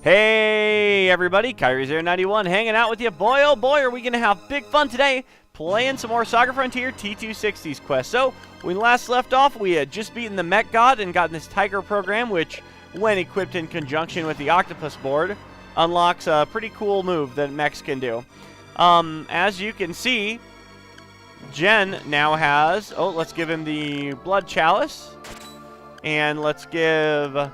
Hey everybody, Kyrie091 hanging out with you. Boy oh boy, are we going to have big fun today playing some more SaGa Frontier T260's quest. So, when we last left off, we had just beaten the Mech God and gotten this Tiger program, which, when equipped in conjunction with the Octopus board, unlocks a pretty cool move that mechs can do. As you can see, Jen now has... Oh, let's give him the Blood Chalice. And let's give...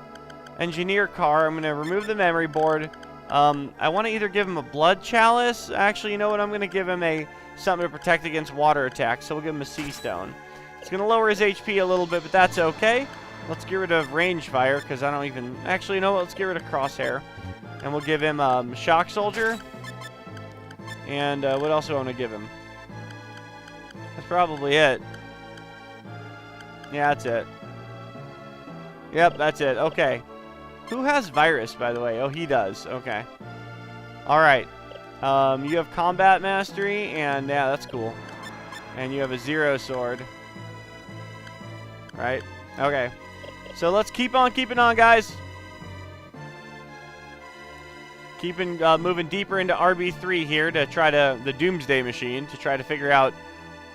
Engineer Car. I'm going to remove the memory board. I want to either give him a Blood Chalice. Actually, you know what? I'm going to give him something to protect against water attacks. So we'll give him a Sea Stone. It's going to lower his HP a little bit, but that's okay. Let's get rid of Range Fire, because I don't even... Actually, you know what? Let's get rid of Crosshair. And we'll give him Shock Soldier. And what else do I want to give him? That's probably it. Yeah, that's it. Yep, that's it. Okay. Who has Virus, by the way? Oh, he does. Okay. Alright. You have Combat Mastery, and yeah, that's cool. And you have a Zero Sword. Right? Okay. So let's keep on keeping on, guys. Keeping moving deeper into RB3 here to try to... the Doomsday Machine, to try to figure out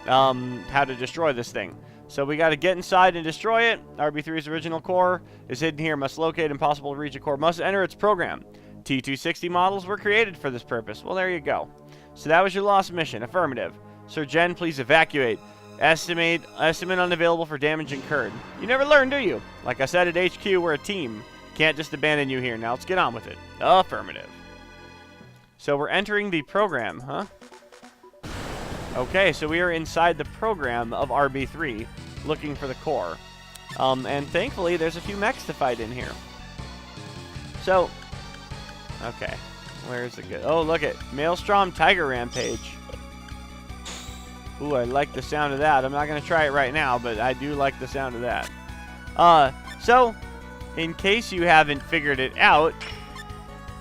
how to destroy this thing. So we got to get inside and destroy it. RB3's original core is hidden here. Must locate. Impossible to reach a core. Must enter its program. T260 models were created for this purpose. Well, there you go. So that was your lost mission. Affirmative. Sir Jen, please evacuate. Estimate unavailable for damage incurred. You never learn, do you? Like I said at HQ, we're a team. Can't just abandon you here. Now let's get on with it. Affirmative. So we're entering the program, huh? Okay, so we are inside the program of RB3, looking for the core. And thankfully, there's a few mechs to fight in here. So, okay, where's the good? Oh, look at Maelstrom Tiger Rampage. Ooh, I like the sound of that. I'm not going to try it right now, but I do like the sound of that. So, in case you haven't figured it out,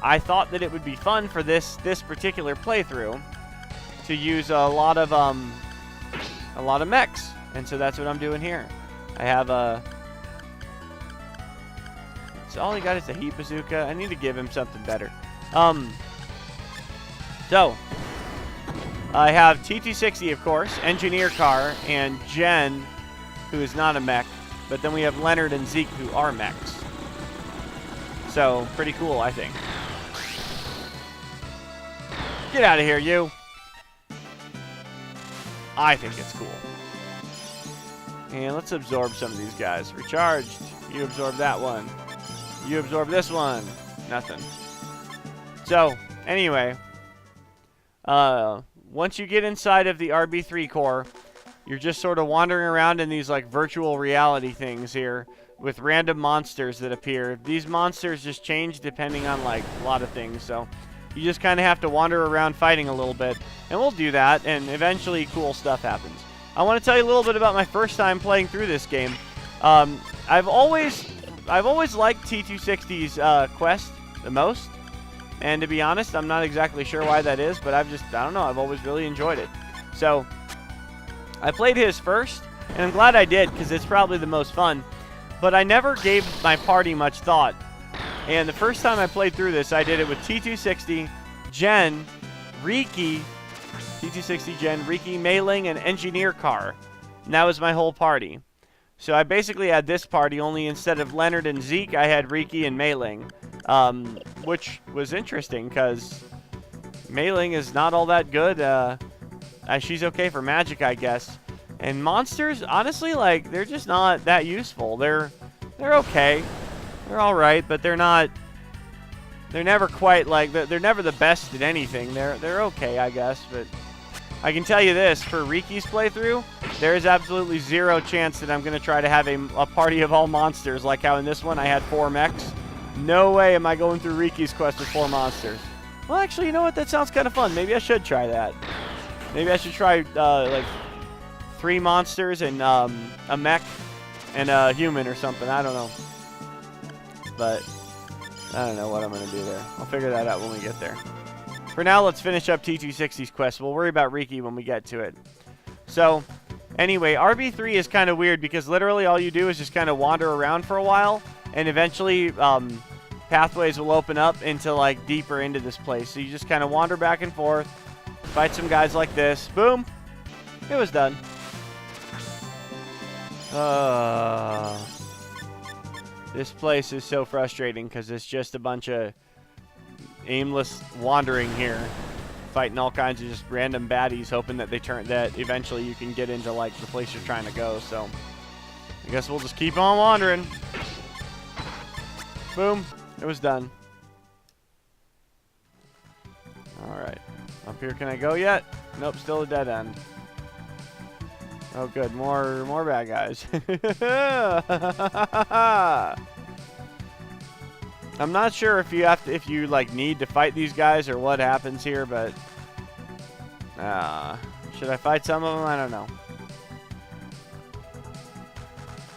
I thought that it would be fun for this particular playthrough to use a lot of mechs, and so that's what I'm doing here. I have so all he got is a heat bazooka. I need to give him something better. So I have T260, of course, Engineer Car, and Jen, who is not a mech, but then we have Leonard and Zeke, who are mechs. So pretty cool, I think. Get out of here, you. I think it's cool. And let's absorb some of these guys. Recharged. You absorb that one. You absorb this one. Nothing. So, anyway. Once you get inside of the RB3 core, you're just sort of wandering around in these like virtual reality things here with random monsters that appear. These monsters just change depending on like a lot of things, so you just kind of have to wander around fighting a little bit. And we'll do that, and eventually cool stuff happens. I want to tell you a little bit about my first time playing through this game. I've always liked T260's quest the most. And to be honest, I'm not exactly sure why that is, but I don't know, I've always really enjoyed it. So, I played his first, and I'm glad I did, because it's probably the most fun. But I never gave my party much thought. And the first time I played through this, I did it with T260, Jen, Riki, T260, Jen, Riki, Mei-Ling, and Engineer Car. And that was my whole party. So I basically had this party, only instead of Leonard and Zeke, I had Riki and Mei-Ling. Which was interesting, because Mei-Ling is not all that good. She's okay for magic, I guess. And monsters, honestly, like, they're just not that useful. They're okay. They're alright, but they're never quite like, they're never the best at anything. They're okay, I guess, but I can tell you this, for Riki's playthrough, there is absolutely zero chance that I'm going to try to have a party of all monsters, like how in this one I had 4 mechs. No way am I going through Riki's quest with 4 monsters. Well, actually, you know what? That sounds kind of fun. Maybe I should try that. Maybe I should try, like, 3 monsters and a mech and a human or something. I don't know. But I don't know what I'm going to do there. I'll figure that out when we get there. For now, let's finish up T260's quest. We'll worry about Riki when we get to it. So, anyway, RB3 is kind of weird because literally all you do is just kind of wander around for a while, and eventually pathways will open up into like deeper into this place. So you just kind of wander back and forth, fight some guys like this. Boom. It was done. This place is so frustrating because it's just a bunch of aimless wandering here, fighting all kinds of just random baddies, hoping that that eventually you can get into like the place you're trying to go. So I guess we'll just keep on wandering. Boom. It was done. Alright. Up here, can I go yet? Nope, still a dead end. Oh good, more bad guys. I'm not sure if you like need to fight these guys or what happens here, but should I fight some of them? I don't know.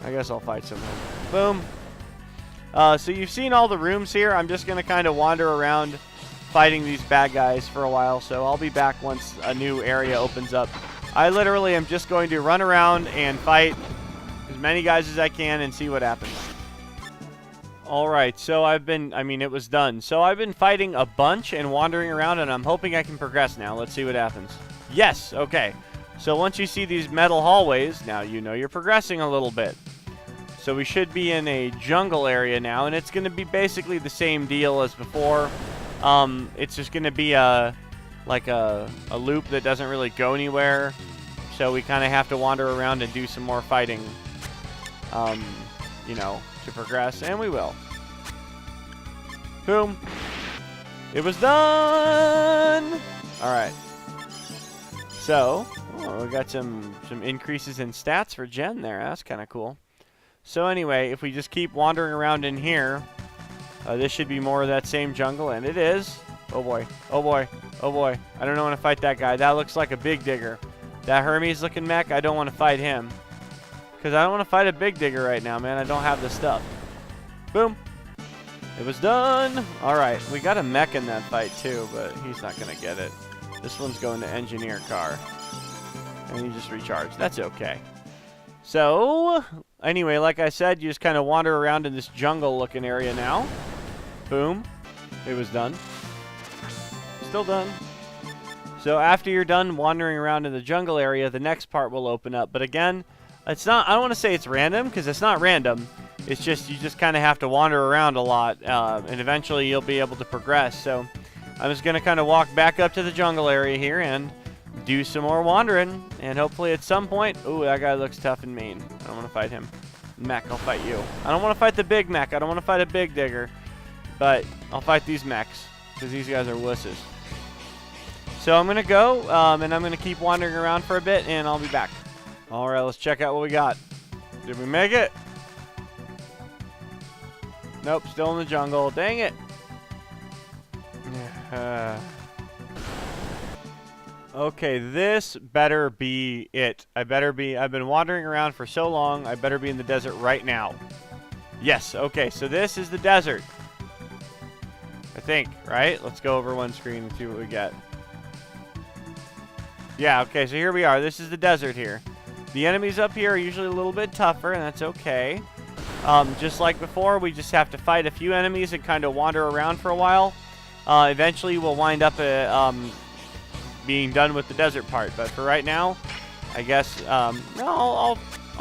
I guess I'll fight some of them. Boom. So you've seen all the rooms here. I'm just gonna kind of wander around fighting these bad guys for a while, so I'll be back once a new area opens up. I literally am just going to run around and fight as many guys as I can and see what happens. Alright, so it was done. So I've been fighting a bunch and wandering around, and I'm hoping I can progress now. Let's see what happens. Yes, okay. So once you see these metal hallways, now you know you're progressing a little bit. So we should be in a jungle area now, and it's going to be basically the same deal as before. It's just going to be a loop that doesn't really go anywhere. So we kind of have to wander around and do some more fighting, you know, to progress, and we will. Boom. It was done! Alright. So, we got some increases in stats for Jen there. That's kind of cool. So anyway, if we just keep wandering around in here, this should be more of that same jungle, and it is. Oh boy, oh boy, oh boy. I don't want to fight that guy. That looks like a big digger. That Hermes looking mech, I don't want to fight him. Because I don't want to fight a big digger right now, man. I don't have the stuff. Boom. It was done. Alright, we got a mech in that fight too, but he's not going to get it. This one's going to engineer car. And he just recharged. That's okay. So, anyway, like I said, you just kind of wander around in this jungle-looking area now. Boom. It was done. Still done. So after you're done wandering around in the jungle area, the next part will open up. But again, it's not, I don't want to say it's random, because it's not random. It's just, you just kind of have to wander around a lot, and eventually you'll be able to progress. So I'm just going to kind of walk back up to the jungle area here and do some more wandering, and hopefully at some point... Ooh, that guy looks tough and mean. I don't want to fight him. Mech, I'll fight you. I don't want to fight the big mech. I don't want to fight a big digger. But I'll fight these mechs, because these guys are wusses. So I'm going to go, and I'm going to keep wandering around for a bit, and I'll be back. Alright, let's check out what we got. Did we make it? Nope, still in the jungle. Dang it. Okay, this better be it. I've been wandering around for so long, I better be in the desert right now. Yes, okay, so this is the desert. I think, right? Let's go over one screen and see what we get. Yeah, okay, so here we are. This is the desert here. The enemies up here are usually a little bit tougher, and that's okay. Just like before, we just have to fight a few enemies and kind of wander around for a while. Eventually, we'll wind up being done with the desert part. But for right now, I guess I'll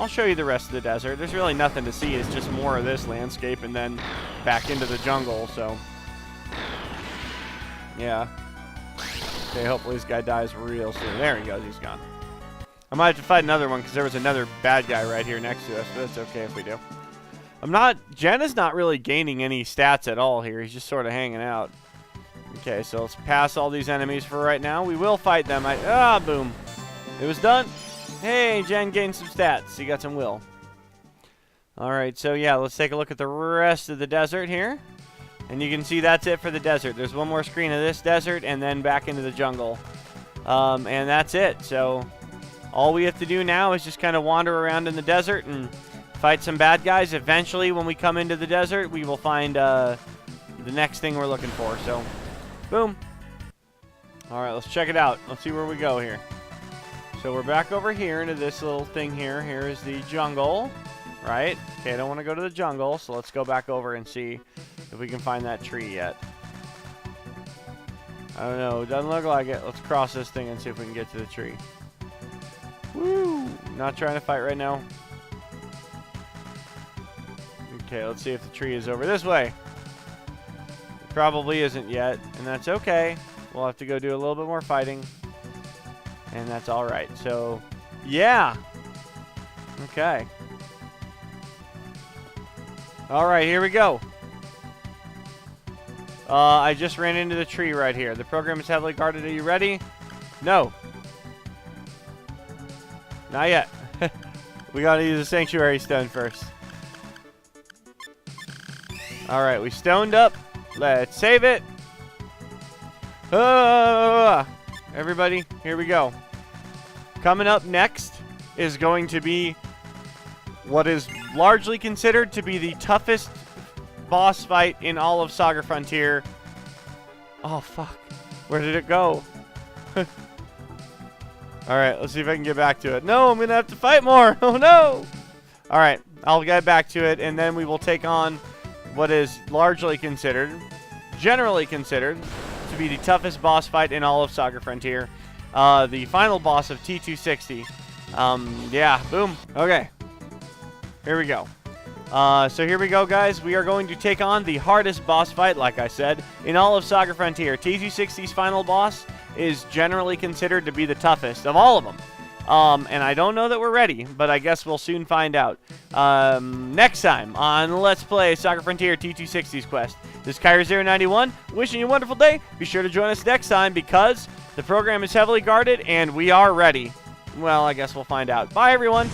show you the rest of the desert. There's really nothing to see. It's just more of this landscape and then back into the jungle. So, yeah. Okay, hopefully this guy dies real soon. There he goes. He's gone. I might have to fight another one because there was another bad guy right here next to us, but that's okay if we do. Jen is not really gaining any stats at all here. He's just sort of hanging out. Okay, so let's pass all these enemies for right now. We will fight them. Boom. It was done. Hey, Jen gained some stats. He got some will. Alright, so yeah, let's take a look at the rest of the desert here. And you can see that's it for the desert. There's one more screen of this desert and then back into the jungle. And that's it. So all we have to do now is just kind of wander around in the desert and fight some bad guys. Eventually, when we come into the desert, we will find the next thing we're looking for. So, boom. Alright, let's check it out. Let's see where we go here. So we're back over here into this little thing here. Here is the jungle, right? Okay, I don't want to go to the jungle, so let's go back over and see if we can find that tree yet. I don't know. It doesn't look like it. Let's cross this thing and see if we can get to the tree. Woo! Not trying to fight right now. Okay, let's see if the tree is over this way. It probably isn't yet, and that's okay. We'll have to go do a little bit more fighting, and that's all right. So, yeah. Okay. All right, here we go. I just ran into the tree right here. The program is heavily guarded. Are you ready? No. Not yet. We gotta use a sanctuary stone first. Alright, we stoned up. Let's save it. Everybody, here we go. Coming up next is going to be what is largely considered to be the toughest boss fight in all of SaGa Frontier. Oh, fuck. Where did it go? Alright, let's see if I can get back to it. No, I'm going to have to fight more. Oh, no. Alright, I'll get back to it, and then we will take on what is largely considered, generally considered, to be the toughest boss fight in all of SaGa Frontier. The final boss of T260. Yeah, boom. Okay. Here we go. So here we go, guys. We are going to take on the hardest boss fight, like I said, in all of SaGa Frontier. T260's final boss is generally considered to be the toughest of all of them. And I don't know that we're ready, but I guess we'll soon find out. Next time on Let's Play SaGa Frontier T260's Quest. This is Kyrie091, wishing you a wonderful day. Be sure to join us next time because the program is heavily guarded and we are ready. Well, I guess we'll find out. Bye, everyone.